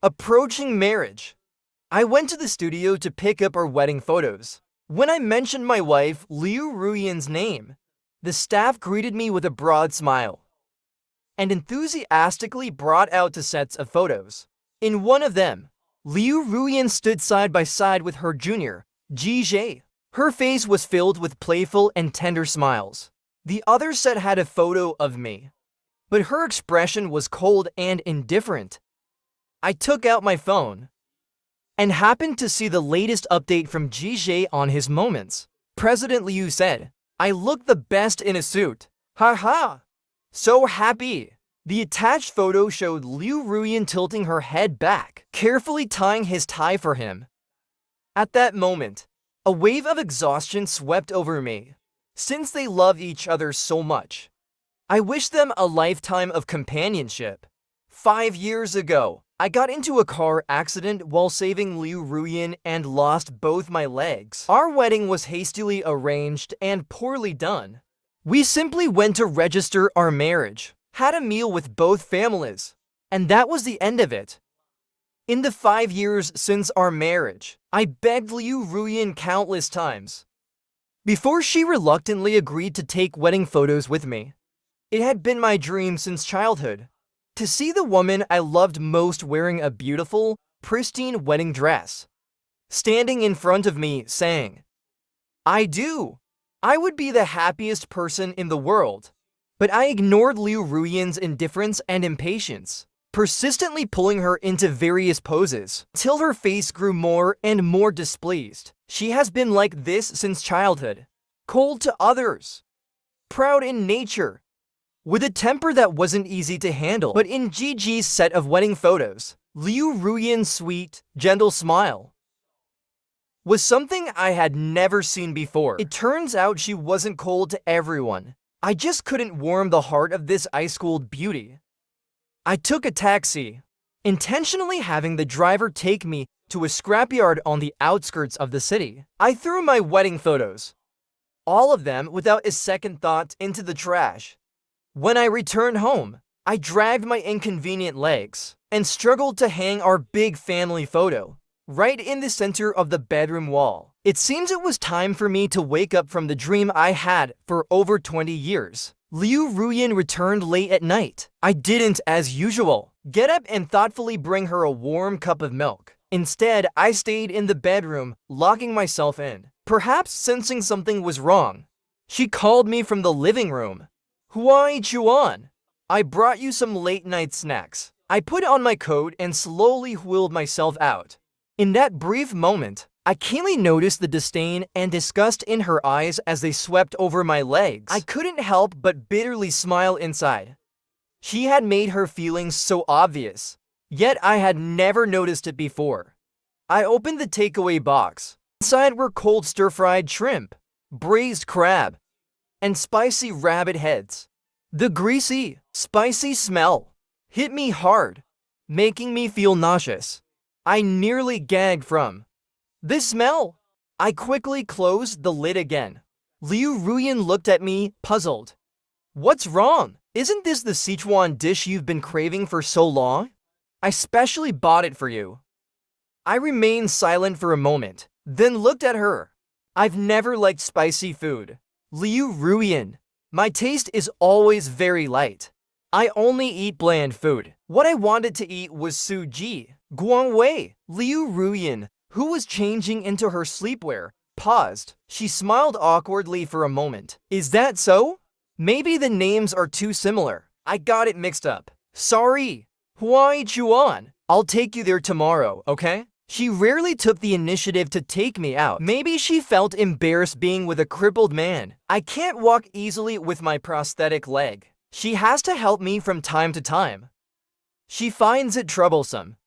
Approaching marriage. I went to the studio to pick up our wedding photos. When I mentioned my wife, Liu Ruyan's name, the staff greeted me with a broad smile and enthusiastically brought out two sets of photos. In one of them, Liu Ruyan stood side by side with her junior, Ji Jae. Her face was filled with playful and tender smiles. The other set had a photo of me, but her expression was cold and indifferent. I took out my phone and happened to see the latest update from Ji Jae on his moments. President Liu said, "I look the best in a suit. Haha. So happy." The attached photo showed Liu Ruyan tilting her head back, carefully tying his tie for him. At that moment, a wave of exhaustion swept over me. Since they love each other so much, I wish them a lifetime of companionship. 5 years ago, I got into a car accident while saving Liu Ruyan and lost both my legs. Our wedding was hastily arranged and poorly done. We simply went to register our marriage, had a meal with both families, and that was the end of it. In the 5 years since our marriage, I begged Liu Ruyan countless times before she reluctantly agreed to take wedding photos with me. It had been my dream since childhood to see the woman I loved most wearing a beautiful, pristine wedding dress, standing in front of me saying, "I do." I would be the happiest person in the world. But I ignored Liu Ruyan's indifference and impatience, persistently pulling her into various poses, till her face grew more and more displeased. She has been like this since childhood, cold to others, proud in nature, with a temper that wasn't easy to handle. But in Gigi's set of wedding photos, Liu Ruyan's sweet, gentle smile was something I had never seen before. It turns out she wasn't cold to everyone. I just couldn't warm the heart of this ice-cold beauty. I took a taxi, intentionally having the driver take me to a scrapyard on the outskirts of the city. I threw my wedding photos, all of them without a second thought, into the trash. When I returned home, I dragged my inconvenient legs and struggled to hang our big family photo right in the center of the bedroom wall. It seems it was time for me to wake up from the dream I had for over 20 years. Liu Ruyan returned late at night. I didn't, as usual, get up and thoughtfully bring her a warm cup of milk. Instead, I stayed in the bedroom, locking myself in. Perhaps sensing something was wrong, she called me from the living room. "Huai Chuan, I brought you some late-night snacks." I put on my coat and slowly wheeled myself out. In that brief moment, I keenly noticed the disdain and disgust in her eyes as they swept over my legs. I couldn't help but bitterly smile inside. She had made her feelings so obvious, yet I had never noticed it before. I opened the takeaway box. Inside were cold stir-fried shrimp, braised crab, and spicy rabbit heads. The greasy, spicy smell hit me hard, making me feel nauseous. I nearly gagged from the smell. I quickly closed the lid again. Liu Ruyan looked at me, puzzled. "What's wrong? Isn't this the Sichuan dish you've been craving for so long? I specially bought it for you." I remained silent for a moment, then looked at her. I've never liked spicy food, Liu Ruyan. My taste is always very light. I only eat bland food. What I wanted to eat was suji. Guangwei. Liu Ruyan, who was changing into her sleepwear, paused. She smiled awkwardly for a moment. "Is that so? Maybe the names are too similar. I got it mixed up. Sorry. Huai Chuan. I'll take you there tomorrow, okay?" She rarely took the initiative to take me out. Maybe she felt embarrassed being with a crippled man. I can't walk easily with my prosthetic leg. She has to help me from time to time. She finds it troublesome.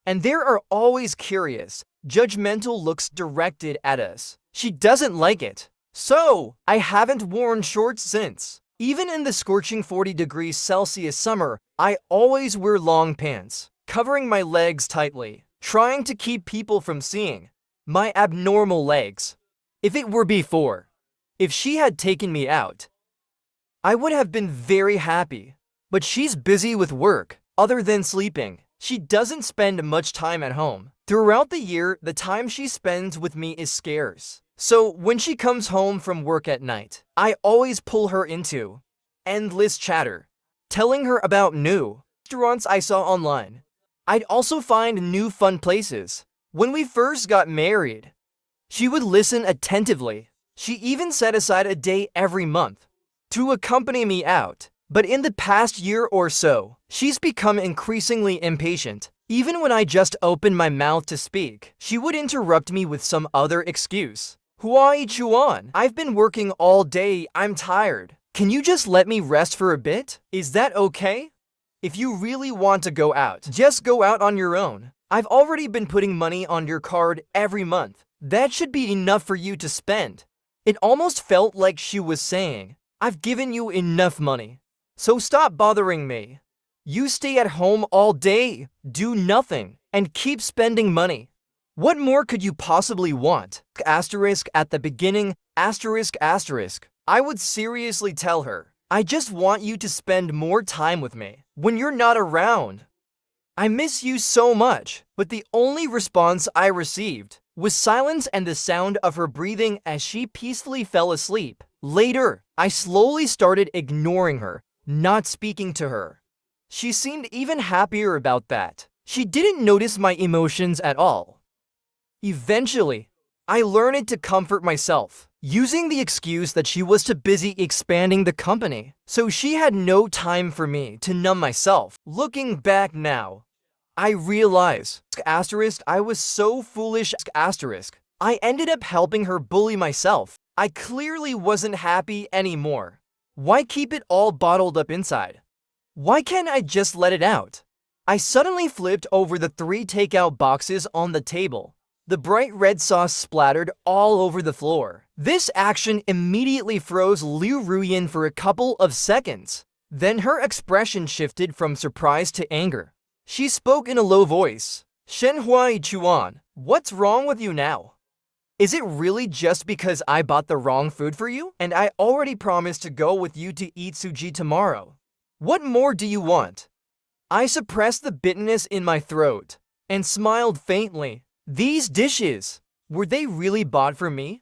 And there are always curious, judgmental looks directed at us. She doesn't like it. So, I haven't worn shorts since. Even in the scorching 40 degrees Celsius summer, I always wear long pants, covering my legs tightly, trying to keep people from seeing my abnormal legs. If it were before, if she had taken me out, I would have been very happy. But she's busy with work, other than sleeping. She doesn't spend much time at home. Throughout the year, the time she spends with me is scarce. So when she comes home from work at night, I always pull her into endless chatter, telling her about new restaurants I saw online. I'd also find new fun places. When we first got married, she would listen attentively. She even set aside a day every month to accompany me out. But in the past year or so, she's become increasingly impatient. Even when I just opened my mouth to speak, she would interrupt me with some other excuse. Huai Chuan, I've been working all day, I'm tired. Can you just let me rest for a bit? Is that okay? If you really want to go out, just go out on your own. I've already been putting money on your card every month. That should be enough for you to spend. It almost felt like she was saying, I've given you enough money, so stop bothering me. You stay at home all day, do nothing, and keep spending money. What more could you possibly want? Asterisk at the beginning, asterisk asterisk. I would seriously tell her, I just want you to spend more time with me when you're not around. I miss you so much, but the only response I received was silence and the sound of her breathing as she peacefully fell asleep. Later, I slowly started ignoring her, not speaking to her. She seemed even happier about that. She didn't notice my emotions at all. Eventually, I learned to comfort myself, using the excuse that she was too busy expanding the company, so she had no time for me to numb myself. Looking back now, I realize, asterisk, I was so foolish, asterisk. I ended up helping her bully myself. I clearly wasn't happy anymore. Why keep it all bottled up inside? Why can't I just let it out? I suddenly flipped over the 3 takeout boxes on the table. The bright red sauce splattered all over the floor. This action immediately froze Liu Ruyin for a couple of seconds. Then her expression shifted from surprise to anger. She spoke in a low voice. Shenhuai Chuan, what's wrong with you now? Is it really just because I bought the wrong food for you? And I already promised to go with you to eat sushi tomorrow. What more do you want? I suppressed the bitterness in my throat and smiled faintly. These dishes, were they really bought for me?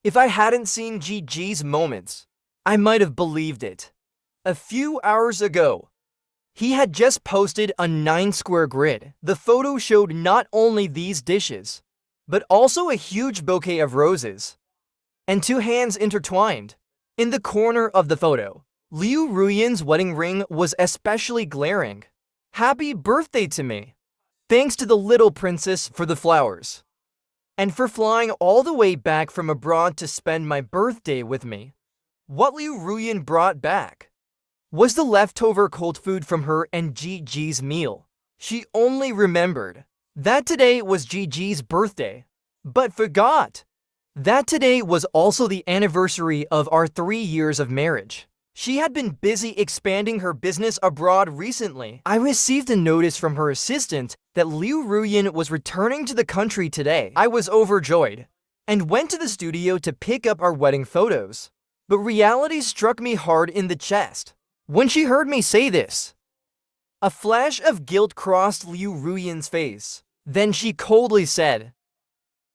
If I hadn't seen Gigi's moments, I might have believed it. A few hours ago, he had just posted a 9-square grid. The photo showed not only these dishes, but also a huge bouquet of roses and 2 hands intertwined. In the corner of the photo, Liu Ruyin's wedding ring was especially glaring. Happy birthday to me. Thanks to the little princess for the flowers, and for flying all the way back from abroad to spend my birthday with me. What Liu Ruyin brought back was the leftover cold food from her and Gigi's meal. She only remembered that today was Gigi's birthday, but forgot that today was also the anniversary of our 3 years of marriage. She had been busy expanding her business abroad recently. I received a notice from her assistant that Liu Ruyin was returning to the country today. I was overjoyed and went to the studio to pick up our wedding photos. But reality struck me hard in the chest when she heard me say this. A flash of guilt crossed Liu Ruyin's face. Then she coldly said,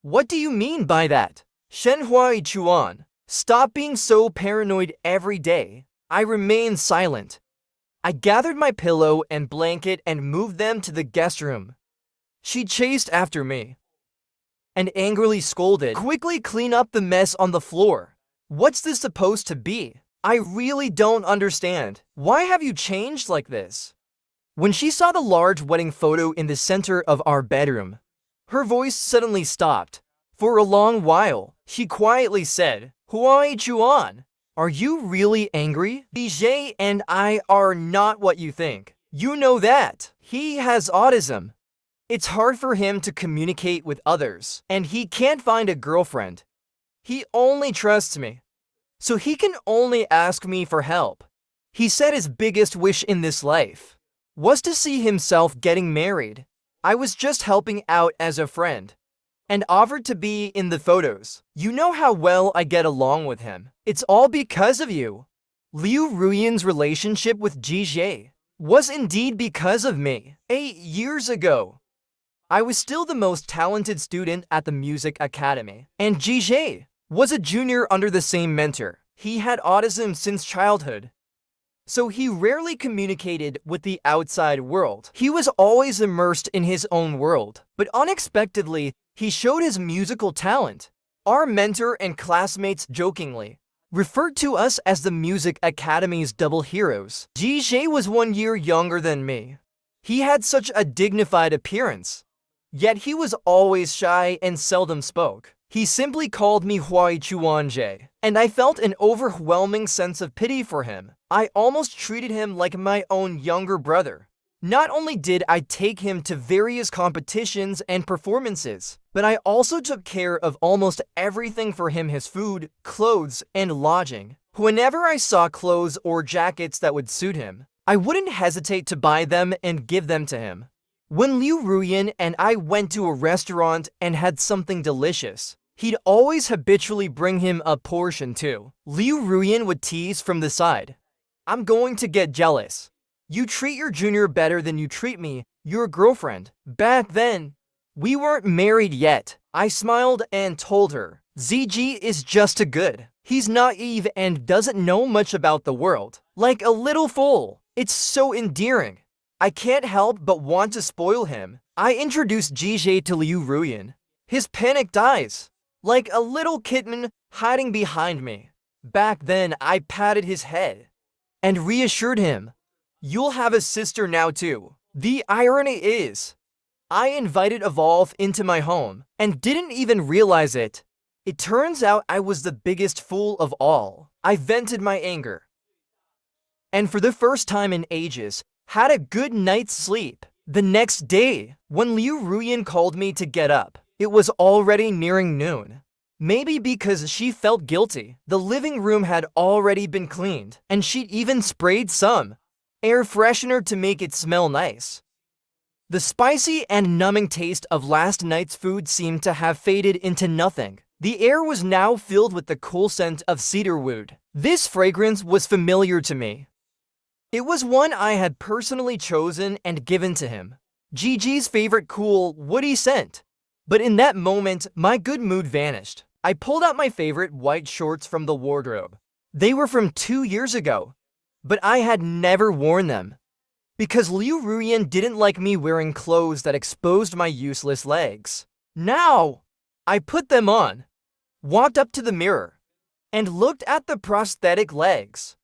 "What do you mean by that? Shenhuai Chuan, stop being so paranoid every day." I remained silent. I gathered my pillow and blanket and moved them to the guest room. She chased after me and angrily scolded, "Quickly clean up the mess on the floor. What's this supposed to be? I really don't understand. Why have you changed like this?" When she saw the large wedding photo in the center of our bedroom, her voice suddenly stopped. For a long while, she quietly said, "Huai Chuan, are you really angry? DJ and I are not what you think. You know that. He has autism. It's hard for him to communicate with others, and he can't find a girlfriend. He only trusts me, so he can only ask me for help. He said his biggest wish in this life was to see himself getting married. I was just helping out as a friend and offered to be in the photos. You know how well I get along with him. It's all because of you." Liu Ruyin's relationship with Jie was indeed because of me. 8 years ago, I was still the most talented student at the music academy, and Jije was a junior under the same mentor. He had autism since childhood, so he rarely communicated with the outside world. He was always immersed in his own world, but unexpectedly, he showed his musical talent. Our mentor and classmates jokingly referred to us as the Music Academy's double heroes. Jije was 1 year younger than me. He had such a dignified appearance, yet he was always shy and seldom spoke. He simply called me Huai Chuanje, and I felt an overwhelming sense of pity for him. I almost treated him like my own younger brother. Not only did I take him to various competitions and performances, but I also took care of almost everything for him: his food, clothes, and lodging. Whenever I saw clothes or jackets that would suit him, I wouldn't hesitate to buy them and give them to him. When Liu Ruyan and I went to a restaurant and had something delicious, he'd always habitually bring him a portion too. Liu Ruyan would tease from the side, "I'm going to get jealous. You treat your junior better than you treat me, your girlfriend." Back then, we weren't married yet. I smiled and told her, "ZG is just too good. He's naive and doesn't know much about the world. Like a little fool. It's so endearing. I can't help but want to spoil him." I introduced Jije to Liu Ruyan. His panicked eyes, like a little kitten hiding behind me. Back then, I patted his head and reassured him, "You'll have a sister now too." The irony is, I invited Evolve into my home and didn't even realize it. It turns out I was the biggest fool of all. I vented my anger, and for the first time in ages, had a good night's sleep. The next day, when Liu Ruyan called me to get up, it was already nearing noon. Maybe because she felt guilty, the living room had already been cleaned, and she'd even sprayed some air freshener to make it smell nice. The spicy and numbing taste of last night's food seemed to have faded into nothing. The air was now filled with the cool scent of cedarwood. This fragrance was familiar to me. It was one I had personally chosen and given to him. Gigi's favorite cool, woody scent. But in that moment, my good mood vanished. I pulled out my favorite white shorts from the wardrobe. They were from 2 years ago, but I had never worn them, because Liu Ruyan didn't like me wearing clothes that exposed my useless legs. Now, I put them on, walked up to the mirror, and looked at the prosthetic legs.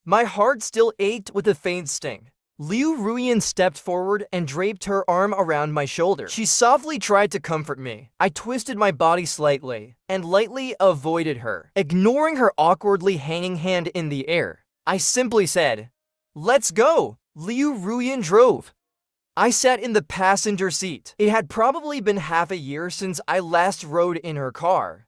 My heart still ached with a faint sting. Liu Ruyan stepped forward and draped her arm around my shoulder. She softly tried to comfort me. I twisted my body slightly and lightly avoided her, ignoring her awkwardly hanging hand in the air. I simply said, "Let's go." Liu Ruyan drove. I sat in the passenger seat. It had probably been half a year since I last rode in her car.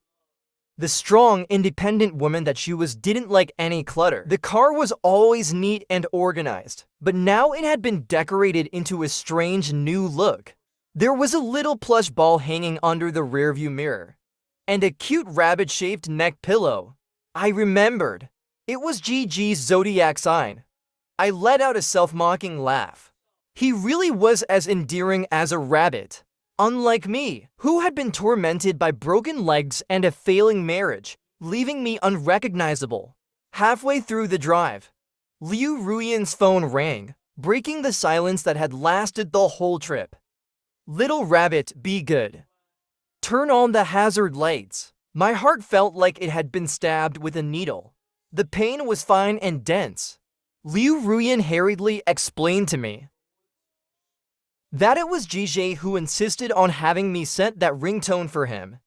The strong, independent woman that she was didn't like any clutter. The car was always neat and organized, but now it had been decorated into a strange new look. There was a little plush ball hanging under the rearview mirror, and a cute rabbit-shaped neck pillow. I remembered. It was Gigi's zodiac sign. I let out a self-mocking laugh. He really was as endearing as a rabbit. Unlike me, who had been tormented by broken legs and a failing marriage, leaving me unrecognizable. Halfway through the drive, Liu Ruyan's phone rang, breaking the silence that had lasted the whole trip. "Little rabbit, be good. Turn on the hazard lights." My heart felt like it had been stabbed with a needle. The pain was fine and dense. Liu Ruyan hurriedly explained to me that it was Jije who insisted on having me set that ringtone for him.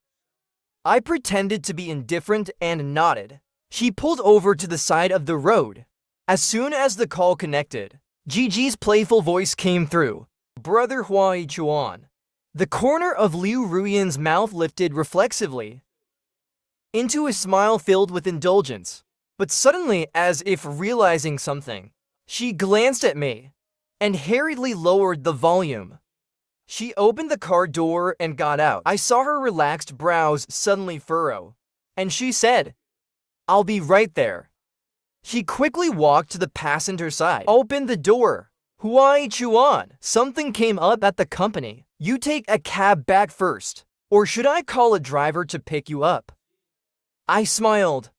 I pretended to be indifferent and nodded. She pulled over to the side of the road. As soon as the call connected, Gigi's playful voice came through. "Brother Huai Chuan." The corner of Liu Ruyan's mouth lifted reflexively into a smile filled with indulgence. But suddenly, as if realizing something, she glanced at me and hurriedly lowered the volume. She opened the car door and got out. I saw her relaxed brows suddenly furrow, and she said, "I'll be right there." She quickly walked to the passenger side, opened the door, Huai Chuan, something came up at the company. You take a cab back first. Or should I call a driver to pick you up? I smiled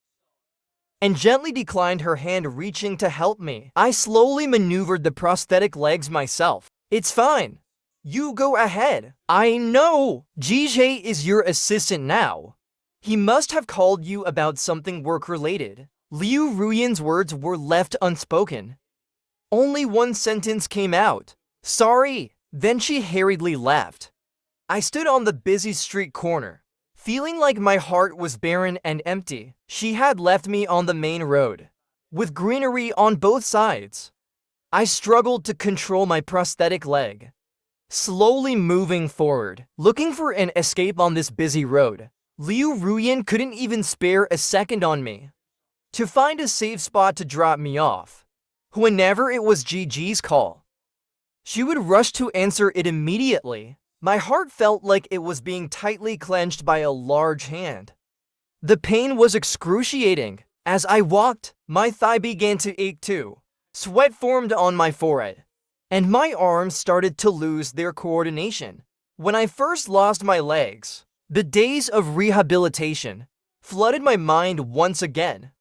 and gently declined her hand reaching to help me. I slowly maneuvered the prosthetic legs myself. It's fine. You go ahead. I know. Jije is your assistant now. He must have called you about something work-related. Liu Ruyan's words were left unspoken. Only one sentence came out. Sorry. Then she hurriedly left. I stood on the busy street corner, feeling like my heart was barren and empty. She had left me on the main road, with greenery on both sides. I struggled to control my prosthetic leg, slowly moving forward, looking for an escape on this busy road. Liu Ruyan couldn't even spare a second on me to find a safe spot to drop me off. Whenever it was Gigi's call, she would rush to answer it immediately. My heart felt like it was being tightly clenched by a large hand. The pain was excruciating. As I walked, my thigh began to ache too. Sweat formed on my forehead, and my arms started to lose their coordination. When I first lost my legs, the days of rehabilitation flooded my mind once again.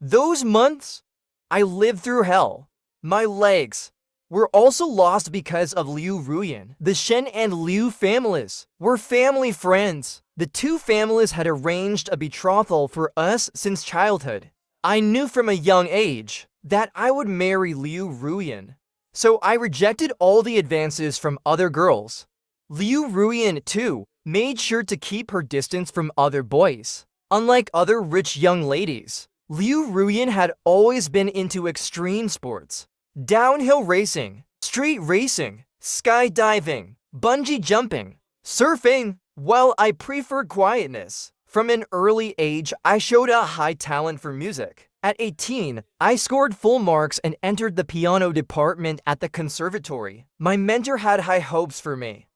Those months, I lived through hell. My legs were also lost because of Liu Ruyan. The Shen and Liu families were family friends. The two families had arranged a betrothal for us since childhood. I knew from a young age that I would marry Liu Ruyan, so I rejected all the advances from other girls. Liu Ruyan, too, made sure to keep her distance from other boys. Unlike other rich young ladies, Liu Ruyan had always been into extreme sports. Downhill racing, street racing, skydiving, bungee jumping, surfing. While I preferred quietness, from an early age I showed a high talent for music. At 18, I scored full marks and entered the piano department at the conservatory. My mentor had high hopes for me.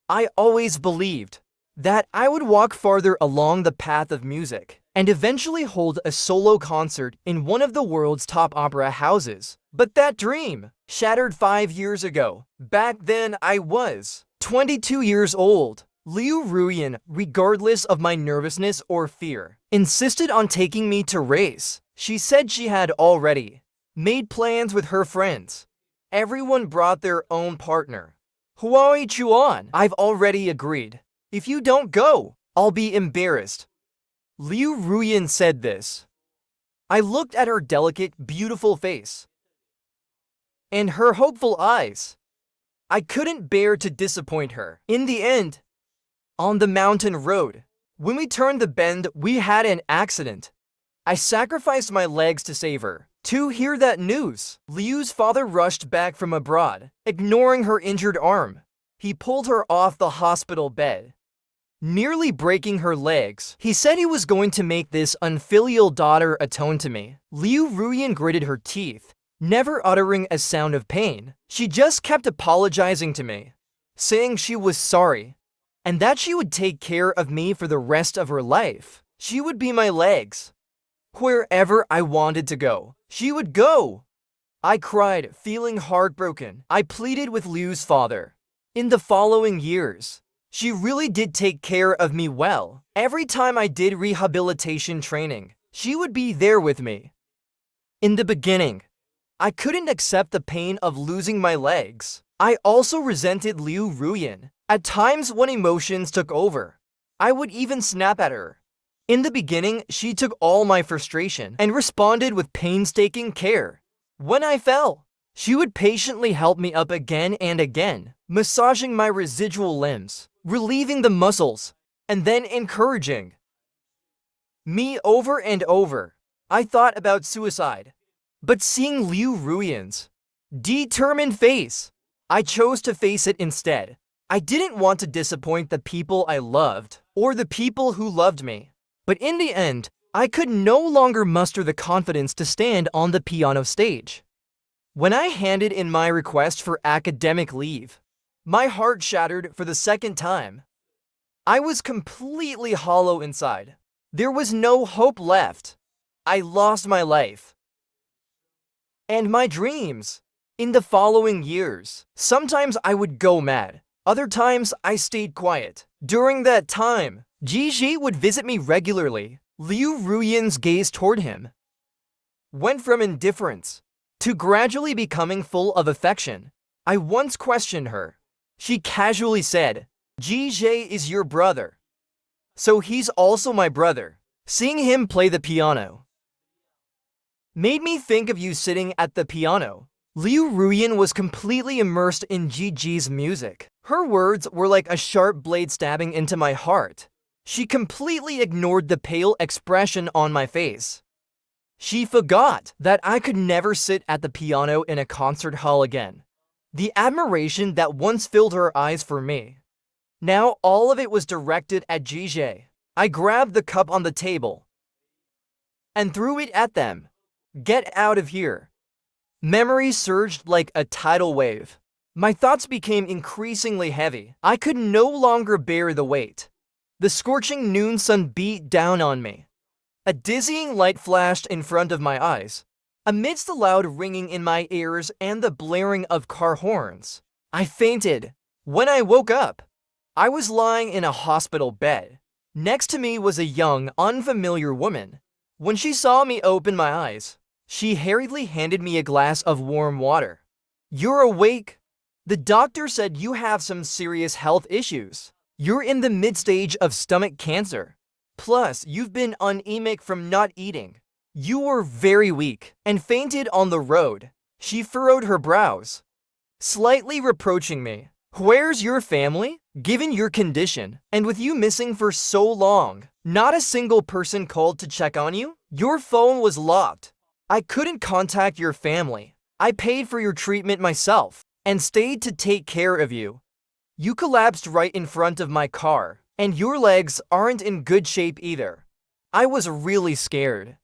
I always believed that I would walk farther along the path of music and eventually hold a solo concert in one of the world's top opera houses. But that dream shattered 5 years ago. Back then, I was 22 years old. Liu Ruyan, regardless of my nervousness or fear, insisted on taking me to race. She said she had already made plans with her friends. Everyone brought their own partner. Huai Chuan, I've already agreed. If you don't go, I'll be embarrassed. Liu Ruyan said this. I looked at her delicate, beautiful face and her hopeful eyes. I couldn't bear to disappoint her. In the end, on the mountain road, when we turned the bend, we had an accident. I sacrificed my legs to save her. To hear that news, Liu's father rushed back from abroad, ignoring her injured arm. He pulled her off the hospital bed, nearly breaking her legs. He said he was going to make this unfilial daughter atone to me. Liu Ruyan gritted her teeth, never uttering a sound of pain. She just kept apologizing to me, saying she was sorry, and that she would take care of me for the rest of her life. She would be my legs. Wherever I wanted to go, she would go. I cried, feeling heartbroken. I pleaded with Liu's father. In the following years, she really did take care of me well. Every time I did rehabilitation training, she would be there with me. In the beginning, I couldn't accept the pain of losing my legs. I also resented Liu Ruyan. At times when emotions took over, I would even snap at her. In the beginning, she took all my frustration and responded with painstaking care. When I fell, she would patiently help me up again and again, massaging my residual limbs, relieving the muscles, and then encouraging me over and over. I thought about suicide, but seeing Liu Ruyan's determined face, I chose to face it instead. I didn't want to disappoint the people I loved or the people who loved me. But in the end, I could no longer muster the confidence to stand on the piano stage. When I handed in my request for academic leave, my heart shattered for the second time. I was completely hollow inside. There was no hope left. I lost my life and my dreams. In the following years, sometimes I would go mad. Other times, I stayed quiet. During that time, Ji would visit me regularly. Liu Ruyan's gaze toward him went from indifference to gradually becoming full of affection. I once questioned her. She casually said, Ji is your brother. So he's also my brother. Seeing him play the piano made me think of you sitting at the piano. Liu Ruyan was completely immersed in Ji's music. Her words were like a sharp blade stabbing into my heart. She completely ignored the pale expression on my face. She forgot that I could never sit at the piano in a concert hall again. The admiration that once filled her eyes for me, now all of it was directed at Ji. I grabbed the cup on the table and threw it at them. Get out of here. Memories surged like a tidal wave. My thoughts became increasingly heavy. I could no longer bear the weight. The scorching noon sun beat down on me. A dizzying light flashed in front of my eyes. Amidst the loud ringing in my ears and the blaring of car horns, I fainted. When I woke up, I was lying in a hospital bed. Next to me was a young, unfamiliar woman. When she saw me open my eyes, she hurriedly handed me a glass of warm water. You're awake? The doctor said you have some serious health issues. You're in the mid-stage of stomach cancer. Plus, you've been anemic from not eating. You were very weak and fainted on the road. She furrowed her brows, slightly reproaching me. Where's your family? Given your condition, and with you missing for so long, not a single person called to check on you? Your phone was locked. I couldn't contact your family. I paid for your treatment myself and stayed to take care of you. You collapsed right in front of my car, and your legs aren't in good shape either. I was really scared.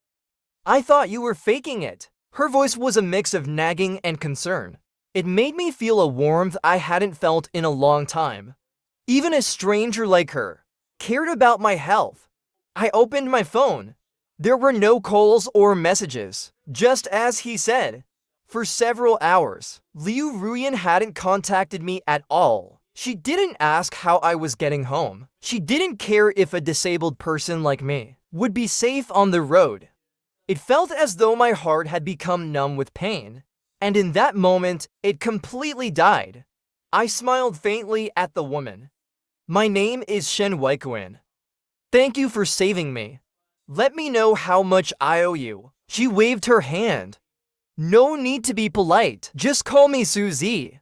I thought you were faking it. Her voice was a mix of nagging and concern. It made me feel a warmth I hadn't felt in a long time. Even a stranger like her cared about my health. I opened my phone. There were no calls or messages. Just as he said, for several hours, Liu Ruyan hadn't contacted me at all. She didn't ask how I was getting home. She didn't care if a disabled person like me would be safe on the road. It felt as though my heart had become numb with pain, and in that moment, it completely died. I smiled faintly at the woman. My name is Shen Weikuan. Thank you for saving me. Let me know how much I owe you. She waved her hand. No need to be polite. Just call me Suzy.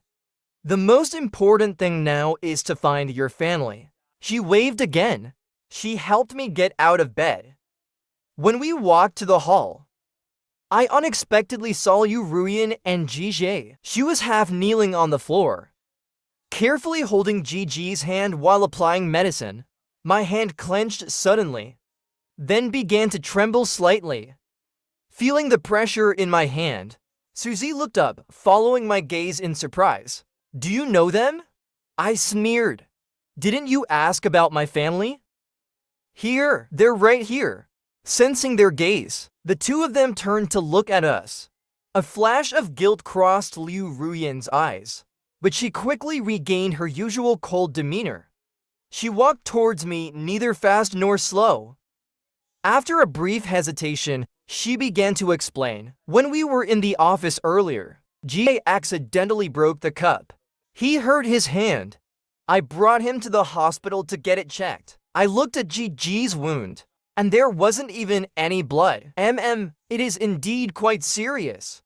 The most important thing now is to find your family. She waved again. She helped me get out of bed. When we walked to the hall, I unexpectedly saw Liu Ruyan and Ji. She was half kneeling on the floor, carefully holding Ji's hand while applying medicine. My hand clenched suddenly, then began to tremble slightly. Feeling the pressure in my hand, Suzy looked up, following my gaze in surprise. Do you know them? I sneered. Didn't you ask about my family? Here, they're right here. Sensing their gaze, the two of them turned to look at us. A flash of guilt crossed Liu Ruyan's eyes, but she quickly regained her usual cold demeanor. She walked towards me, neither fast nor slow. After a brief hesitation, she began to explain. When we were in the office earlier, Ji accidentally broke the cup. He hurt his hand. I brought him to the hospital to get it checked. I looked at Ji's wound, and there wasn't even any blood. It is indeed quite serious.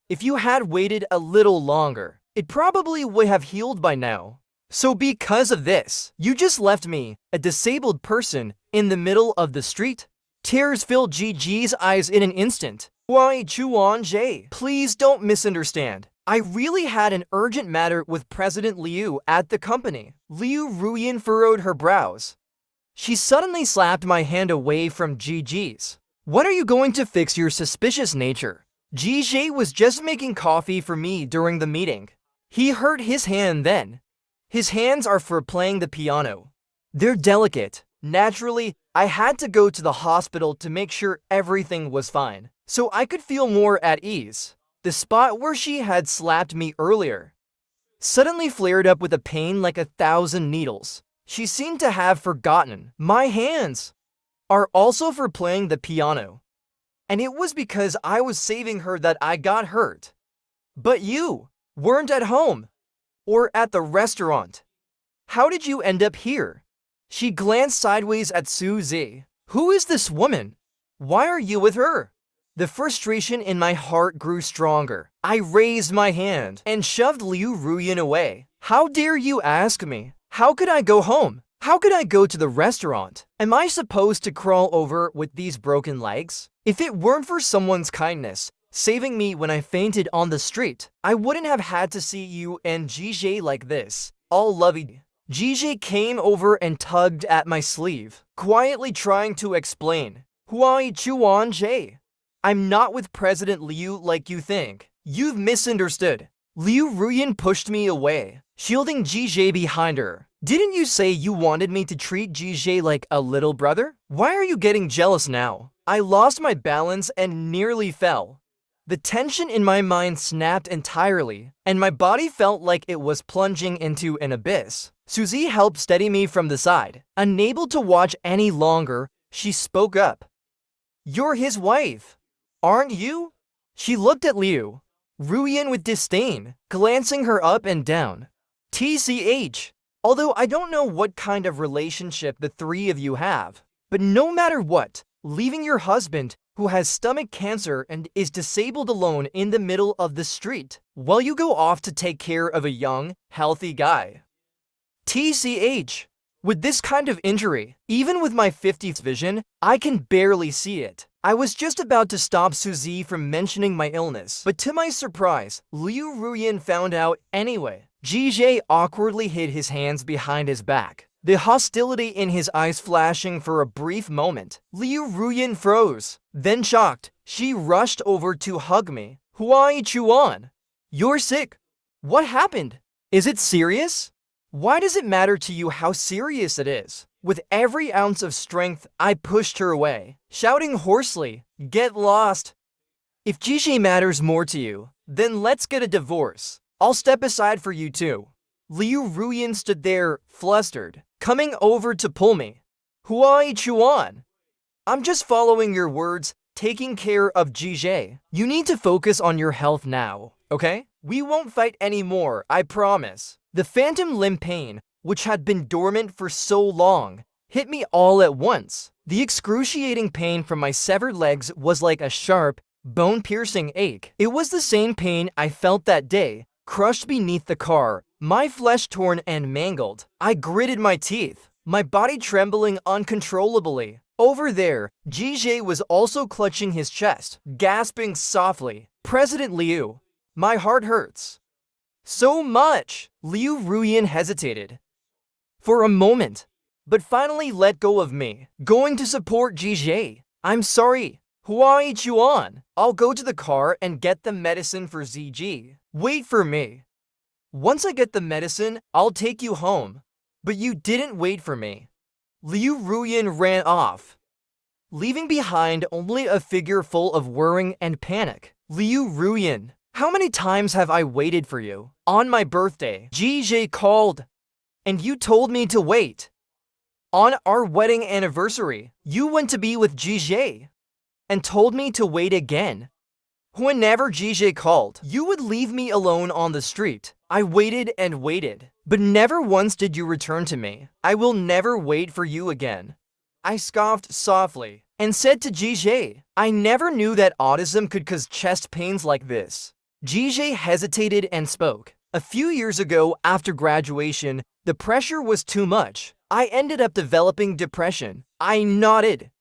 If you had waited a little longer, it probably would have healed by now. So because of this, you just left me, a disabled person, in the middle of the street? Tears filled Ji's eyes in an instant. Why, Chuan-jae, please don't misunderstand. I really had an urgent matter with President Liu at the company. Liu Ruyan furrowed her brows. She suddenly slapped my hand away from Ji's. What are you going to fix your suspicious nature? Ji was just making coffee for me during the meeting. He hurt his hand then. His hands are for playing the piano. They're delicate. Naturally, I had to go to the hospital to make sure everything was fine, so I could feel more at ease. The spot where she had slapped me earlier suddenly flared up with a pain like 1,000 needles. She seemed to have forgotten my hands are also for playing the piano. And it was because I was saving her that I got hurt. But you weren't at home or at the restaurant. How did you end up here? She glanced sideways at Suzy. Who is this woman? Why are you with her? The frustration in my heart grew stronger. I raised my hand and shoved Liu Ruyan away. How dare you ask me? How could I go home? How could I go to the restaurant? Am I supposed to crawl over with these broken legs? If it weren't for someone's kindness, saving me when I fainted on the street, I wouldn't have had to see you and Jije like this, all lovey. Jije came over and tugged at my sleeve, quietly trying to explain. Huai Chuan Jie. I'm not with President Liu like you think. You've misunderstood. Liu Ruyan pushed me away, shielding Jije behind her. Didn't you say you wanted me to treat Jije like a little brother? Why are you getting jealous now? I lost my balance and nearly fell. The tension in my mind snapped entirely, and my body felt like it was plunging into an abyss. Suzy helped steady me from the side. Unable to watch any longer, she spoke up. You're his wife, aren't you? She looked at Liu Ruyan with disdain, glancing her up and down. TCH. Although I don't know what kind of relationship the three of you have, but no matter what, leaving your husband, who has stomach cancer and is disabled alone in the middle of the street, while you go off to take care of a young, healthy guy. TCH. With this kind of injury, even with my 50th vision, I can barely see it. I was just about to stop Suzy from mentioning my illness, but to my surprise, Liu Ruyan found out anyway. Jije awkwardly hid his hands behind his back, the hostility in his eyes flashing for a brief moment. Liu Ruyan froze. Then shocked, she rushed over to hug me. Huai Chuan. You're sick. What happened? Is it serious? Why does it matter to you how serious it is? With every ounce of strength, I pushed her away, shouting hoarsely, Get lost! If Jije matters more to you, then let's get a divorce. I'll step aside for you too. Liu Ruyan stood there, flustered, coming over to pull me. Huai Chuan. I'm just following your words, taking care of Jije. You need to focus on your health now, okay? We won't fight anymore, I promise. The phantom limb pain, which had been dormant for so long, hit me all at once. The excruciating pain from my severed legs was like a sharp, bone-piercing ache. It was the same pain I felt that day, crushed beneath the car, my flesh torn and mangled. I gritted my teeth, my body trembling uncontrollably. Over there, Jije was also clutching his chest, gasping softly. President Liu, my heart hurts so much. Liu Ruyan hesitated for a moment, but finally let go of me. Going to support Jije. I'm sorry. Huai Chuan. I'll go to the car and get the medicine for ZG. Wait for me. Once I get the medicine, I'll take you home. But you didn't wait for me. Liu Ruyan ran off, leaving behind only a figure full of worrying and panic. Liu Ruyan, how many times have I waited for you? On my birthday, Jije called, and you told me to wait. On our wedding anniversary, you went to be with Jije, and told me to wait again. Whenever Jije called, you would leave me alone on the street. I waited and waited, but never once did you return to me. I will never wait for you again. I scoffed softly and said to Jije, I never knew that autism could cause chest pains like this. Jije hesitated and spoke. A few years ago, after graduation, the pressure was too much. I ended up developing depression. I nodded.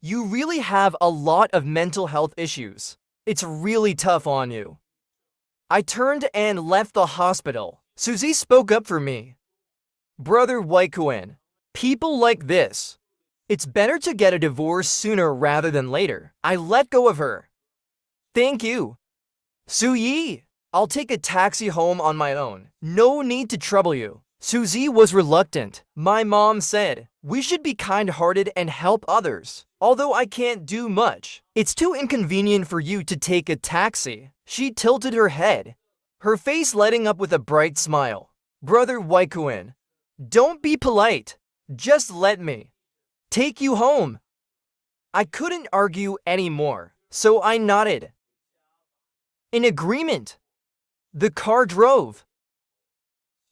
You really have a lot of mental health issues. It's really tough on you. I turned and left the hospital. Suzy spoke up for me. Brother Waikuen, people like this. It's better to get a divorce sooner rather than later. I let go of her. Thank you. Suyi, I'll take a taxi home on my own. No need to trouble you. Suzy was reluctant. My mom said, we should be kind-hearted and help others. Although I can't do much. It's too inconvenient for you to take a taxi. She tilted her head, her face lighting up with a bright smile. Brother Waikuin, don't be polite. Just let me take you home. I couldn't argue anymore, so I nodded. In agreement. The car drove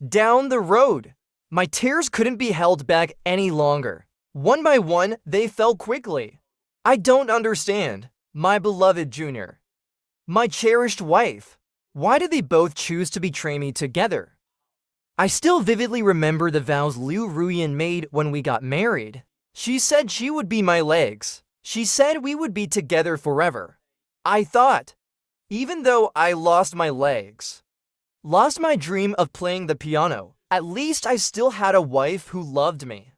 down the road. My tears couldn't be held back any longer. One by one, they fell quickly. I don't understand, my beloved Junior. My cherished wife. Why did they both choose to betray me together? I still vividly remember the vows Liu Ruyan made when we got married. She said she would be my legs. She said we would be together forever. I thought, even though I lost my legs, lost my dream of playing the piano, at least I still had a wife who loved me.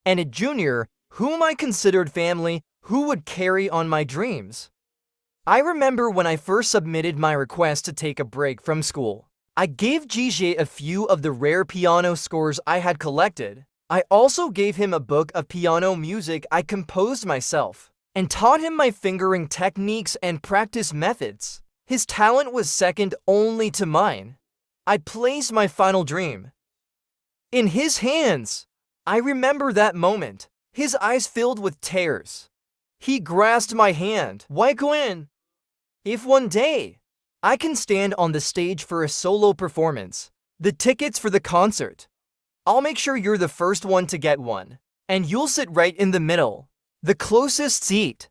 And a Junior, whom I considered family, who would carry on my dreams. I remember when I first submitted my request to take a break from school. I gave Jige a few of the rare piano scores I had collected. I also gave him a book of piano music I composed myself, and taught him my fingering techniques and practice methods. His talent was second only to mine. I placed my final dream in his hands. I remember that moment, his eyes filled with tears. He grasped my hand. Waikuin, if one day I can stand on the stage for a solo performance, the tickets for the concert, I'll make sure you're the first one to get one, and you'll sit right in the middle, the closest seat,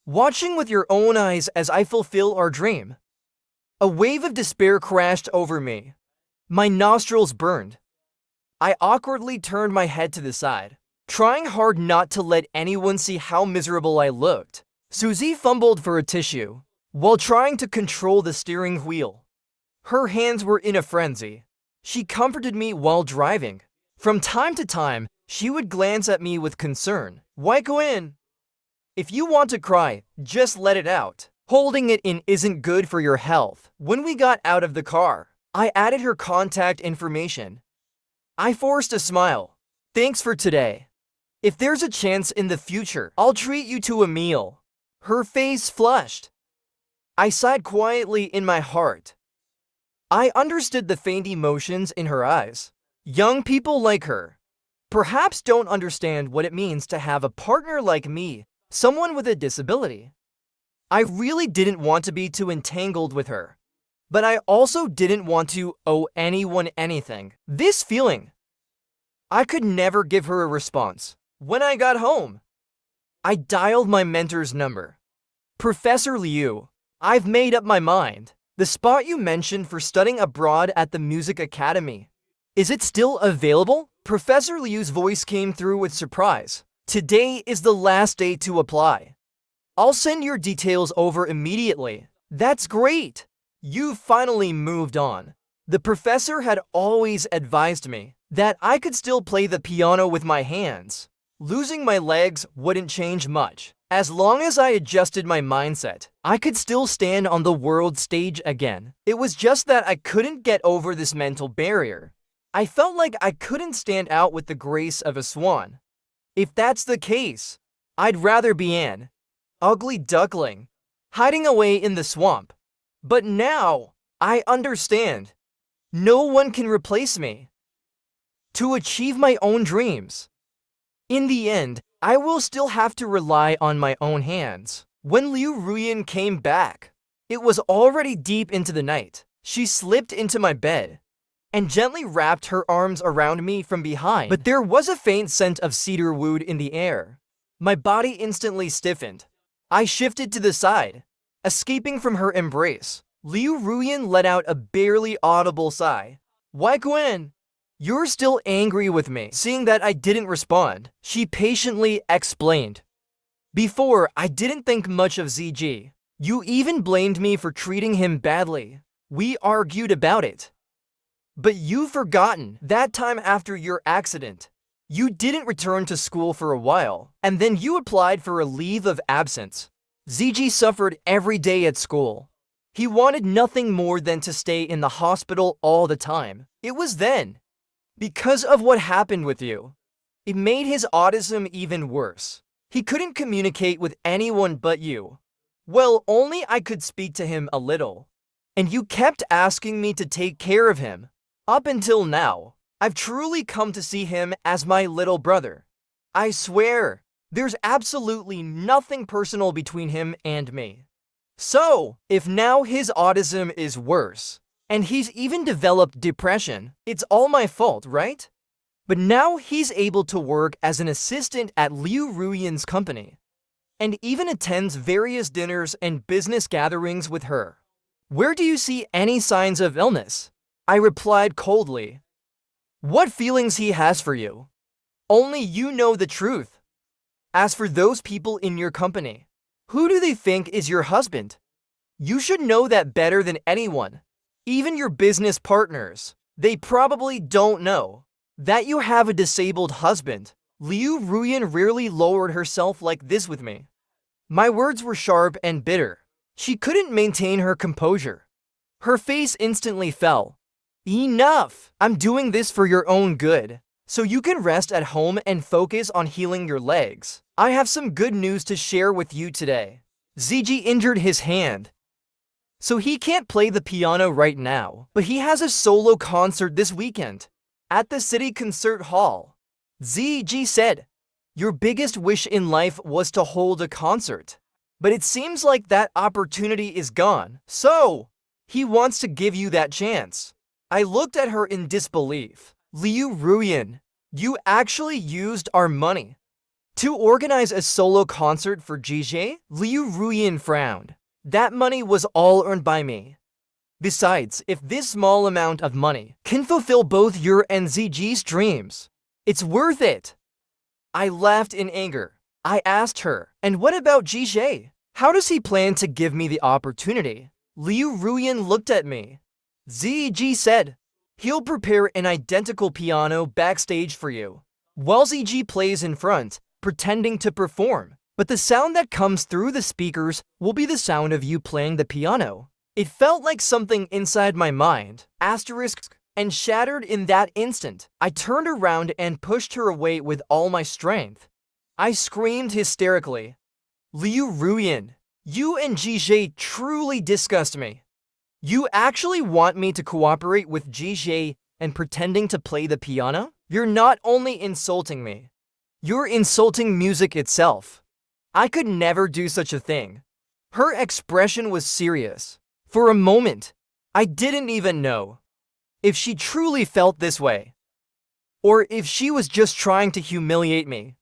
watching with your own eyes as I fulfill our dream. A wave of despair crashed over me. My nostrils burned. I awkwardly turned my head to the side, trying hard not to let anyone see how miserable I looked. Suzy fumbled for a tissue while trying to control the steering wheel. Her hands were in a frenzy. She comforted me while driving. From time to time, she would glance at me with concern. Waikuin, if you want to cry, just let it out. Holding it in isn't good for your health. When we got out of the car, I added her contact information. I forced a smile. Thanks for today. If there's a chance in the future, I'll treat you to a meal. Her face flushed. I sighed quietly in my heart. I understood the faint emotions in her eyes. Young people like her perhaps don't understand what it means to have a partner like me, someone with a disability. I really didn't want to be too entangled with her, but I also didn't want to owe anyone anything. This feeling, I could never give her a response. When I got home, I dialed my mentor's number. Professor Liu, I've made up my mind. The spot you mentioned for studying abroad at the Music Academy, is it still available? Professor Liu's voice came through with surprise. Today is the last day to apply. I'll send your details over immediately. That's great. You've finally moved on. The professor had always advised me that I could still play the piano with my hands. Losing my legs wouldn't change much. As long as I adjusted my mindset, I could still stand on the world stage again. It was just that I couldn't get over this mental barrier. I felt like I couldn't stand out with the grace of a swan. If that's the case, I'd rather be an ugly duckling, hiding away in the swamp. But now, I understand. No one can replace me. To achieve my own dreams, in the end, I will still have to rely on my own hands. When Liu Ruyan came back, it was already deep into the night. She slipped into my bed and gently wrapped her arms around me from behind. But there was a faint scent of cedar wood in the air. My body instantly stiffened. I shifted to the side, escaping from her embrace. Liu Ruyan let out a barely audible sigh. Waikuin, you're still angry with me. Seeing that I didn't respond, she patiently explained. Before, I didn't think much of ZG. You even blamed me for treating him badly. We argued about it. But you've forgotten that time after your accident. You didn't return to school for a while, and then you applied for a leave of absence. ZG suffered every day at school. He wanted nothing more than to stay in the hospital all the time. It was then, because of what happened with you, it made his autism even worse. He couldn't communicate with anyone but you. Well, only I could speak to him a little. And you kept asking me to take care of him. Up until now, I've truly come to see him as my little brother. I swear, there's absolutely nothing personal between him and me. So, if now his autism is worse, and he's even developed depression, it's all my fault, right? But now he's able to work as an assistant at Liu Ruyan's company, and even attends various dinners and business gatherings with her. Where do you see any signs of illness? I replied coldly. What feelings he has for you? Only you know the truth. As for those people in your company, who do they think is your husband? You should know that better than anyone. Even your business partners, they probably don't know that you have a disabled husband. Liu Ruyan rarely lowered herself like this with me. My words were sharp and bitter. She couldn't maintain her composure. Her face instantly fell. Enough! I'm doing this for your own good, so you can rest at home and focus on healing your legs. I have some good news to share with you today. ZG injured his hand, so he can't play the piano right now, but he has a solo concert this weekend at the City Concert Hall. ZG said, your biggest wish in life was to hold a concert, but it seems like that opportunity is gone, so he wants to give you that chance. I looked at her in disbelief. Liu Ruyan, you actually used our money to organize a solo concert for JJ? Liu Ruyan frowned. That money was all earned by me. Besides, if this small amount of money can fulfill both your and ZG's dreams, it's worth it. I laughed in anger. I asked her, and what about JJ? How does he plan to give me the opportunity? Liu Ruyan looked at me. ZG said, he'll prepare an identical piano backstage for you, while ZG plays in front, pretending to perform. But the sound that comes through the speakers will be the sound of you playing the piano. It felt like something inside my mind, asterisk, and shattered in that instant. I turned around and pushed her away with all my strength. I screamed hysterically. Liu Ruyan, you and JJ truly disgust me. You actually want me to cooperate with JJ and pretending to play the piano? You're not only insulting me, you're insulting music itself. I could never do such a thing. Her expression was serious. For a moment, I didn't even know if she truly felt this way, or if she was just trying to humiliate me.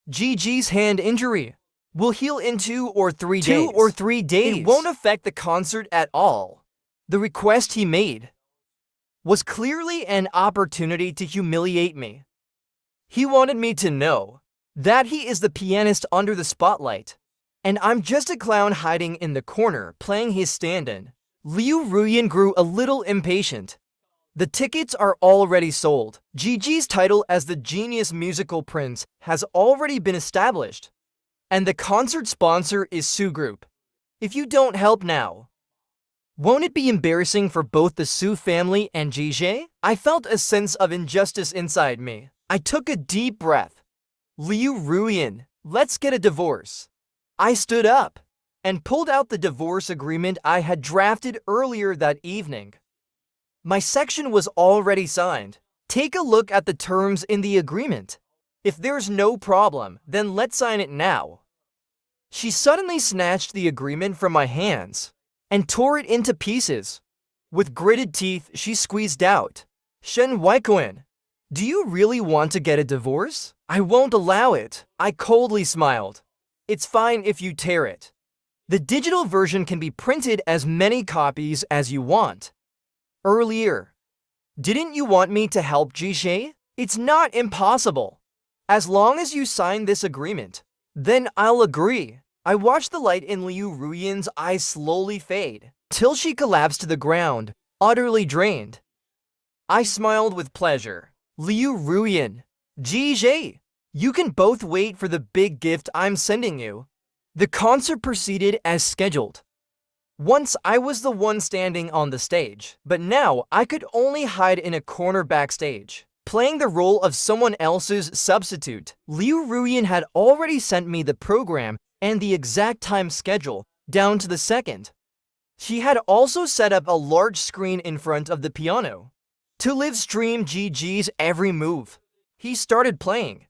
JJ's hand injury will heal in 2 or 3 days. 2 or 3 days. It won't affect the concert at all. The request he made was clearly an opportunity to humiliate me. He wanted me to know that he is the pianist under the spotlight, and I'm just a clown hiding in the corner playing his stand-in. Liu Ruyan grew a little impatient. The tickets are already sold. JJ's title as the Genius Musical Prince has already been established, and the concert sponsor is Su Group. If you don't help now, won't it be embarrassing for both the Su family and JJ? I felt a sense of injustice inside me. I took a deep breath. Liu Ruyan, let's get a divorce. I stood up and pulled out the divorce agreement I had drafted earlier that evening. My section was already signed. Take a look at the terms in the agreement. If there's no problem, then let's sign it now. She suddenly snatched the agreement from my hands and tore it into pieces. With gritted teeth, she squeezed out, Shen Weikoen, do you really want to get a divorce? I won't allow it. I coldly smiled. It's fine if you tear it. The digital version can be printed as many copies as you want. Earlier, didn't you want me to help JJ? It's not impossible. As long as you sign this agreement, then I'll agree. I watched the light in Liu Ruyan's eyes slowly fade, till she collapsed to the ground, utterly drained. I smiled with pleasure. Liu Ruyan, JJ, you can both wait for the big gift I'm sending you. The concert proceeded as scheduled. Once I was the one standing on the stage, but now I could only hide in a corner backstage, playing the role of someone else's substitute. Liu Ruyan had already sent me the program and the exact time schedule, down to the second. She had also set up a large screen in front of the piano to live stream GG's every move. He started playing,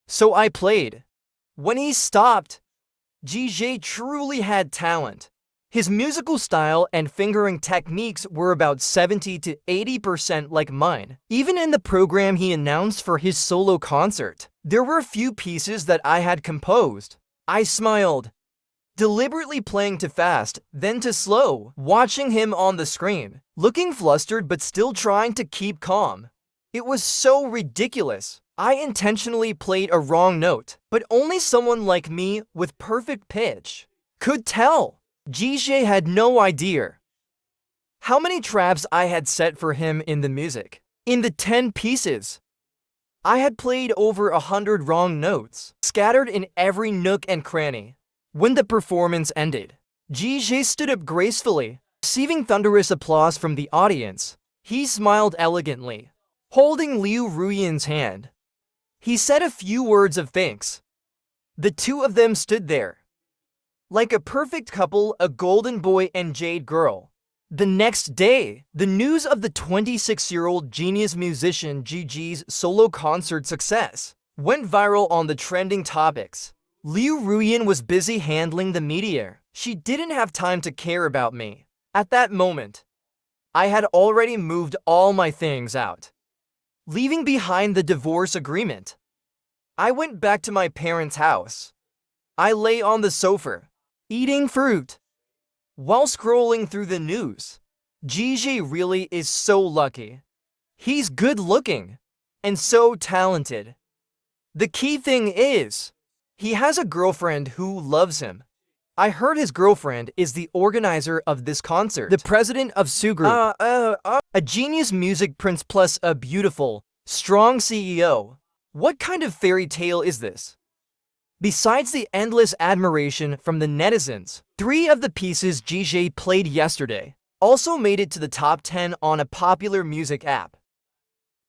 so I played. When he stopped, GG truly had talent. His musical style and fingering techniques were about 70 to 80% like mine. Even in the program he announced for his solo concert, there were a few pieces that I had composed. I smiled, deliberately playing to fast, then to slow, watching him on the screen, looking flustered but still trying to keep calm. It was so ridiculous. I intentionally played a wrong note, but only someone like me with perfect pitch could tell. GG had no idea how many traps I had set for him in the music. In the 10 pieces, I had played over 100 wrong notes, scattered in every nook and cranny. When the performance ended, GG stood up gracefully, receiving thunderous applause from the audience. He smiled elegantly, holding Liu Ruyan's hand. He said a few words of thanks. The two of them stood there like a perfect couple, a golden boy and jade girl. The next day, the news of the 26-year-old genius musician GG's solo concert success went viral on the trending topics. Liu Ruyan was busy handling the media. She didn't have time to care about me. At that moment, I had already moved all my things out, leaving behind the divorce agreement. I went back to my parents' house. I lay on the sofa, eating fruit, while scrolling through the news. GG really is so lucky. He's good looking and so talented. The key thing is, he has a girlfriend who loves him. I heard his girlfriend is the organizer of this concert, the president of Su Group, a genius music prince plus a beautiful, strong CEO. What kind of fairy tale is this? Besides the endless admiration from the netizens, 3 of the pieces GG played yesterday also made it to the top 10 on a popular music app.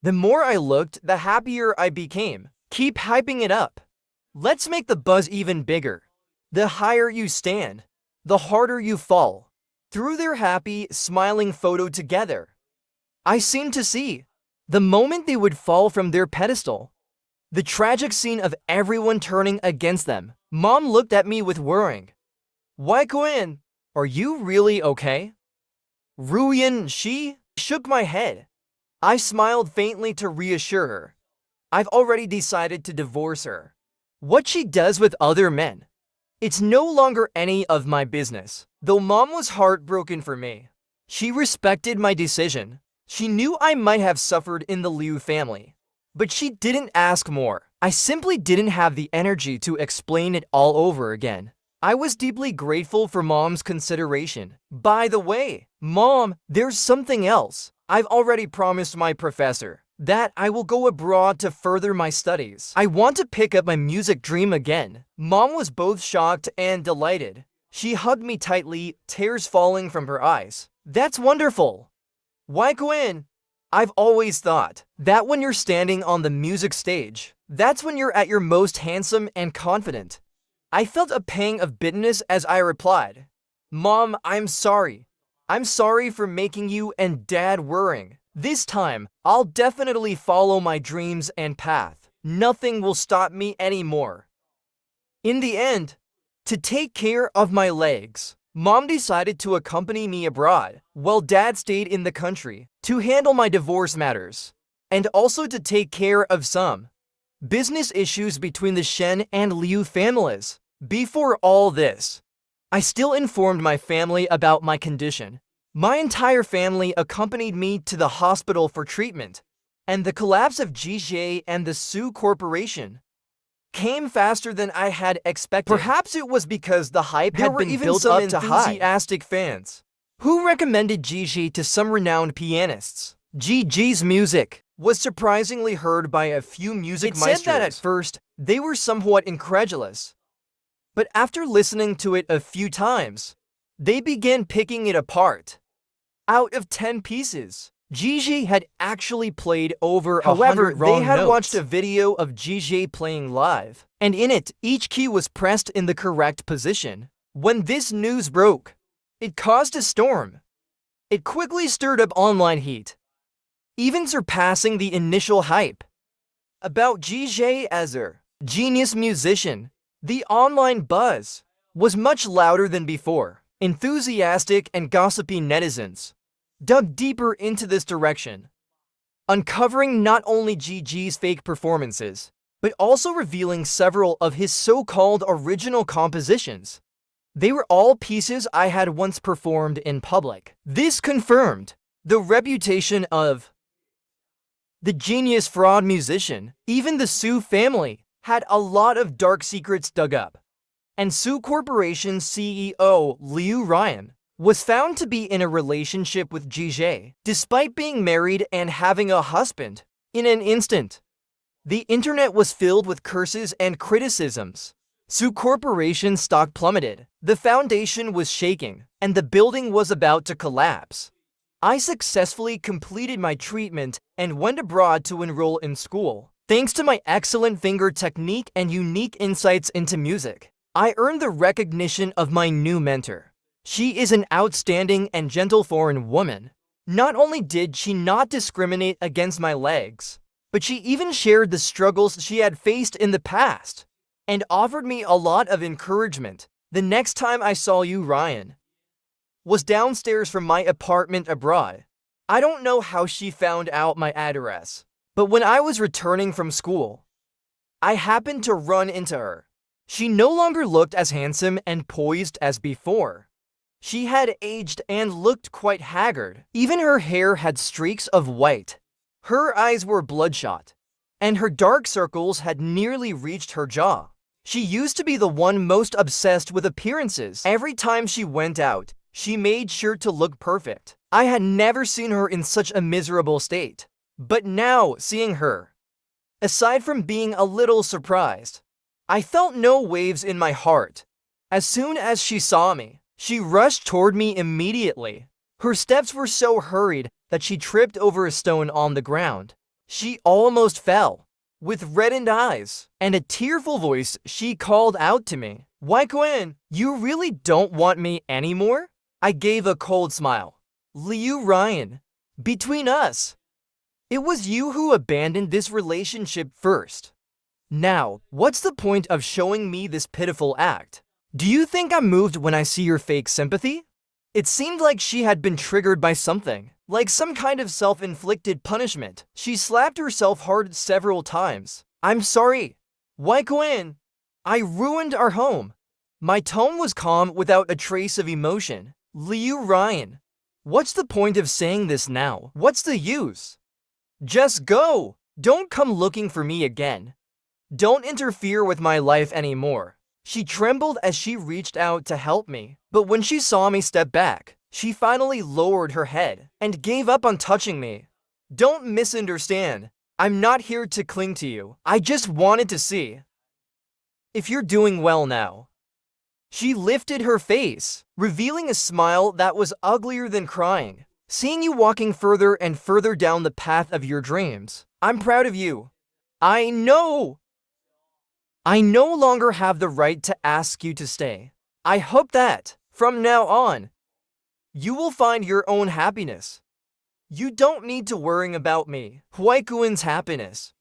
The more I looked, the happier I became. Keep hyping it up. Let's make the buzz even bigger. The higher you stand, the harder you fall. Through their happy, smiling photo together, I seemed to see the moment they would fall from their pedestal. The tragic scene of everyone turning against them. Mom looked at me with worrying. Why, Quinn? Are you really okay? Ruyan, she shook my head. I smiled faintly to reassure her. I've already decided to divorce her. What she does with other men, it's no longer any of my business. Though Mom was heartbroken for me, she respected my decision. She knew I might have suffered in the Liu family, but she didn't ask more. I simply didn't have the energy to explain it all over again. I was deeply grateful for Mom's consideration. By the way, Mom, there's something else. I've already promised my professor that I will go abroad to further my studies. I want to pick up my music dream again. Mom was both shocked and delighted. She hugged me tightly, tears falling from her eyes. That's wonderful. Why, Quinn? I've always thought that when you're standing on the music stage, that's when you're at your most handsome and confident. I felt a pang of bitterness as I replied, Mom, I'm sorry. I'm sorry for making you and Dad worrying. This time, I'll definitely follow my dreams and path. Nothing will stop me anymore. In the end, to take care of my legs, Mom decided to accompany me abroad, while Dad stayed in the country to handle my divorce matters, and also to take care of some business issues between the Shen and Liu families. Before all this, I still informed my family about my condition. My entire family accompanied me to the hospital for treatment, and the collapse of GJ and the Su Corporation came faster than I had expected. Perhaps it was because the hype had been built up to enthusiastic fans who recommended GG to some renowned pianists. GG's music was surprisingly heard by a few music maestros. It said that at first, they were somewhat incredulous, but after listening to it a few times, they began picking it apart. Out of 10 pieces, Gigi had actually played over 100 wrong notes. They had watched a video of Gigi playing live, and in it, each key was pressed in the correct position. When this news broke, it caused a storm. It quickly stirred up online heat, even surpassing the initial hype. About Gigi as a genius musician, the online buzz was much louder than before. Enthusiastic and gossipy netizens dug deeper into this direction, uncovering not only Gigi's fake performances, but also revealing several of his so-called original compositions. They were all pieces I had once performed in public. This confirmed the reputation of the genius fraud musician. Even the Su family had a lot of dark secrets dug up, and Su Corporation's CEO Liu Ryan was found to be in a relationship with Gigi, despite being married and having a husband. In an instant, the internet was filled with curses and criticisms. Su Corporation's stock plummeted, the foundation was shaking, and the building was about to collapse. I successfully completed my treatment and went abroad to enroll in school. Thanks to my excellent finger technique and unique insights into music, I earned the recognition of my new mentor. She is an outstanding and gentle foreign woman. Not only did she not discriminate against my legs, but she even shared the struggles she had faced in the past and offered me a lot of encouragement. The next time I saw you, Ryan, was downstairs from my apartment abroad. I don't know how she found out my address, but when I was returning from school, I happened to run into her. She no longer looked as handsome and poised as before. She had aged and looked quite haggard. Even her hair had streaks of white. Her eyes were bloodshot, and her dark circles had nearly reached her jaw. She used to be the one most obsessed with appearances. Every time she went out, she made sure to look perfect. I had never seen her in such a miserable state. But now, seeing her, aside from being a little surprised, I felt no waves in my heart. As soon as she saw me, she rushed toward me immediately. Her steps were so hurried that she tripped over a stone on the ground. She almost fell. With reddened eyes and a tearful voice, she called out to me, "Wai-Kuen, you really don't want me anymore?" I gave a cold smile. "Liu Ryan, between us, it was you who abandoned this relationship first. Now, what's the point of showing me this pitiful act? Do you think I'm moved when I see your fake sympathy?" It seemed like she had been triggered by something, like some kind of self-inflicted punishment. She slapped herself hard several times. "I'm sorry, Wai-Kuen. I ruined our home." My tone was calm without a trace of emotion. "Liu Ryan, what's the point of saying this now? What's the use? Just go. Don't come looking for me again. Don't interfere with my life anymore." She trembled as she reached out to help me, but when she saw me step back, she finally lowered her head and gave up on touching me. "Don't misunderstand. I'm not here to cling to you. I just wanted to see if you're doing well now." She lifted her face, revealing a smile that was uglier than crying. "Seeing you walking further and further down the path of your dreams, I'm proud of you. I know I no longer have the right to ask you to stay. I hope that, from now on, you will find your own happiness. You don't need to worry about me, Huaikuin's happiness.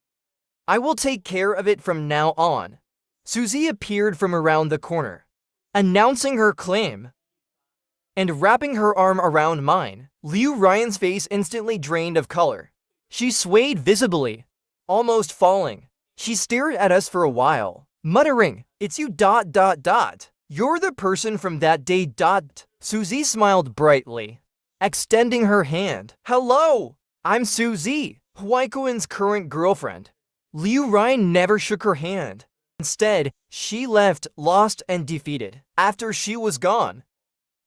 I will take care of it from now on." Suzy appeared from around the corner, announcing her claim, and wrapping her arm around mine. Liu Ryan's face instantly drained of color. She swayed visibly, almost falling. She stared at us for a while, muttering, "It's you ... You're the person from that day ... Suzy smiled brightly, extending her hand. "Hello, I'm Suzy, Huaikuin's current girlfriend." Liu Ryan never shook her hand. Instead, she left, lost and defeated. After she was gone,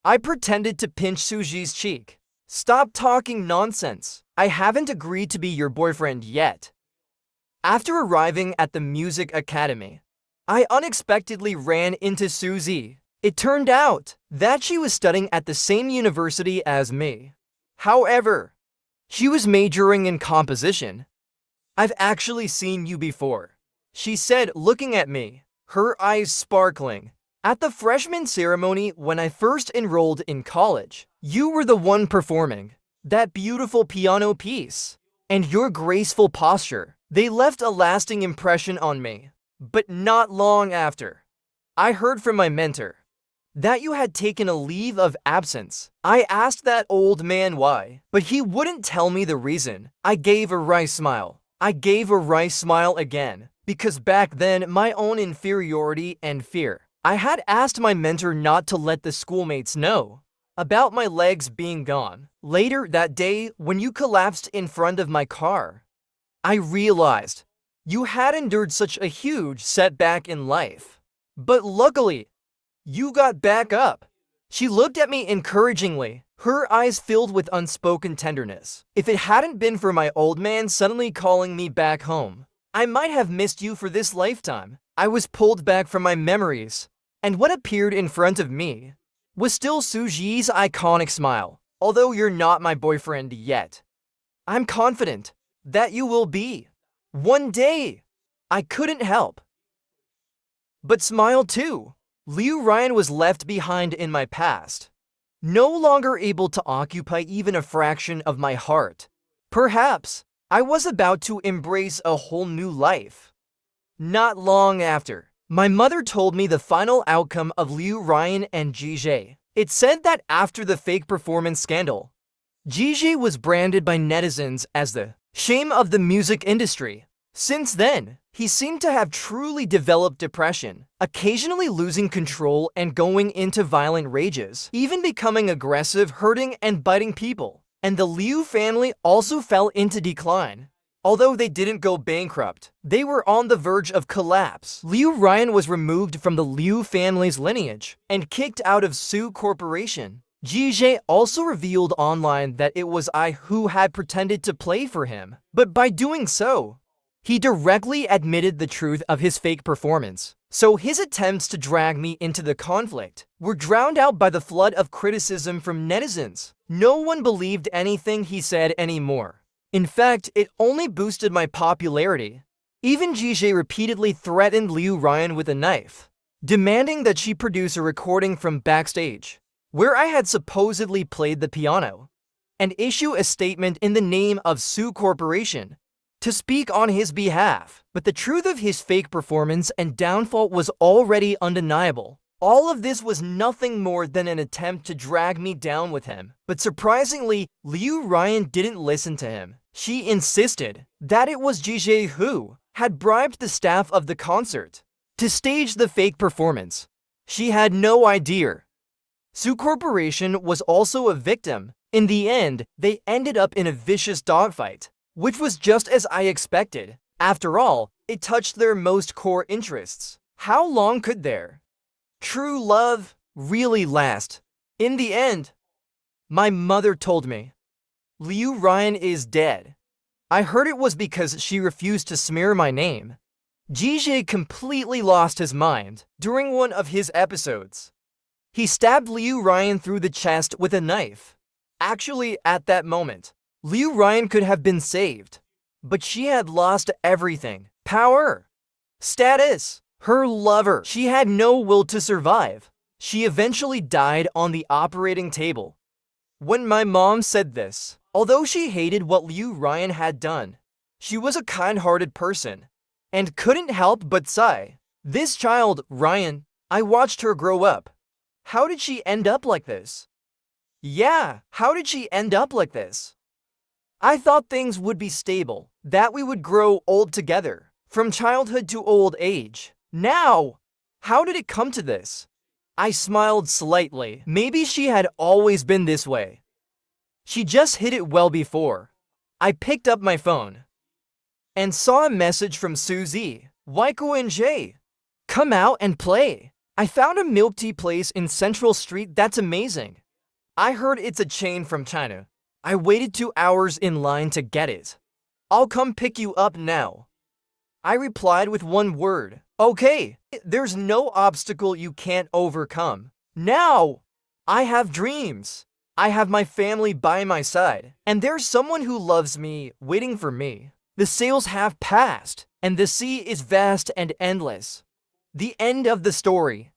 I pretended to pinch Suzy's cheek. "Stop talking nonsense. I haven't agreed to be your boyfriend yet." After arriving at the music academy, I unexpectedly ran into Suzy. It turned out that she was studying at the same university as me. However, She was majoring in composition. I've actually seen you before, she said, looking at me, her eyes sparkling. At the freshman ceremony when I first enrolled in college, you were the one performing that beautiful piano piece. And your graceful posture, they left a lasting impression on me. But not long after, I heard from my mentor that you had taken a leave of absence. I asked that old man why, but he wouldn't tell me the reason. I gave a wry smile. I gave a wry smile again, because back then my own inferiority and fear. I had asked my mentor not to let the schoolmates know about my legs being gone. Later that day, when you collapsed in front of my car, I realized you had endured such a huge setback in life. But luckily, you got back up. She looked at me encouragingly, her eyes filled with unspoken tenderness. If it hadn't been for my old man suddenly calling me back home, I might have missed you for this lifetime. I was pulled back from my memories, and what appeared in front of me was still Suji's iconic smile. Although you're not my boyfriend yet, I'm confident that you will be. One day, I couldn't help but smile too. Liu Ryan was left behind in my past, no longer able to occupy even a fraction of my heart. Perhaps I was about to embrace a whole new life. Not long after, my mother told me the final outcome of Liu Ryan and Jije. It said that after the fake performance scandal, Jije was branded by netizens as the shame of the music industry. Since then, he seemed to have truly developed depression, occasionally losing control and going into violent rages, even becoming aggressive, hurting and biting people. And the Liu family also fell into decline. Although they didn't go bankrupt, they were on the verge of collapse. Liu Ryan was removed from the Liu family's lineage and kicked out of Su Corporation. Jije also revealed online that it was I who had pretended to play for him, but by doing so, he directly admitted the truth of his fake performance. So his attempts to drag me into the conflict were drowned out by the flood of criticism from netizens. No one believed anything he said anymore. In fact, it only boosted my popularity. Even Jije repeatedly threatened Liu Ryan with a knife, demanding that she produce a recording from backstage, where I had supposedly played the piano, and issue a statement in the name of Su Corporation to speak on his behalf. But the truth of his fake performance and downfall was already undeniable. All of this was nothing more than an attempt to drag me down with him. But surprisingly, Liu Ryan didn't listen to him. She insisted that it was Jije who had bribed the staff of the concert to stage the fake performance. She had no idea Su Corporation was also a victim. In the end, they ended up in a vicious dogfight, which was just as I expected. After all, it touched their most core interests. How long could their true love really last? In the end, my mother told me Liu Ryan is dead. I heard it was because she refused to smear my name. Jije completely lost his mind during one of his episodes. He stabbed Liu Ryan through the chest with a knife. Actually, at that moment, Liu Ryan could have been saved, but she had lost everything. Power, status, her lover. She had no will to survive. She eventually died on the operating table. When my mom said this, although she hated what Liu Ryan had done, she was a kind-hearted person and couldn't help but sigh. This child, Ryan, I watched her grow up. How did she end up like this? Yeah, how did she end up like this? I thought things would be stable, that we would grow old together, from childhood to old age. Now, how did it come to this? I smiled slightly. Maybe she had always been this way. She just hid it well before. I picked up my phone and saw a message from Suzy. Waiko and Jay, come out and play. I found a milk tea place in Central Street that's amazing. I heard it's a chain from China. I waited 2 hours in line to get it. I'll come pick you up now. I replied with one word. Okay, there's no obstacle you can't overcome. Now, I have dreams. I have my family by my side, and there's someone who loves me waiting for me. The sails have passed, and the sea is vast and endless. The end of the story.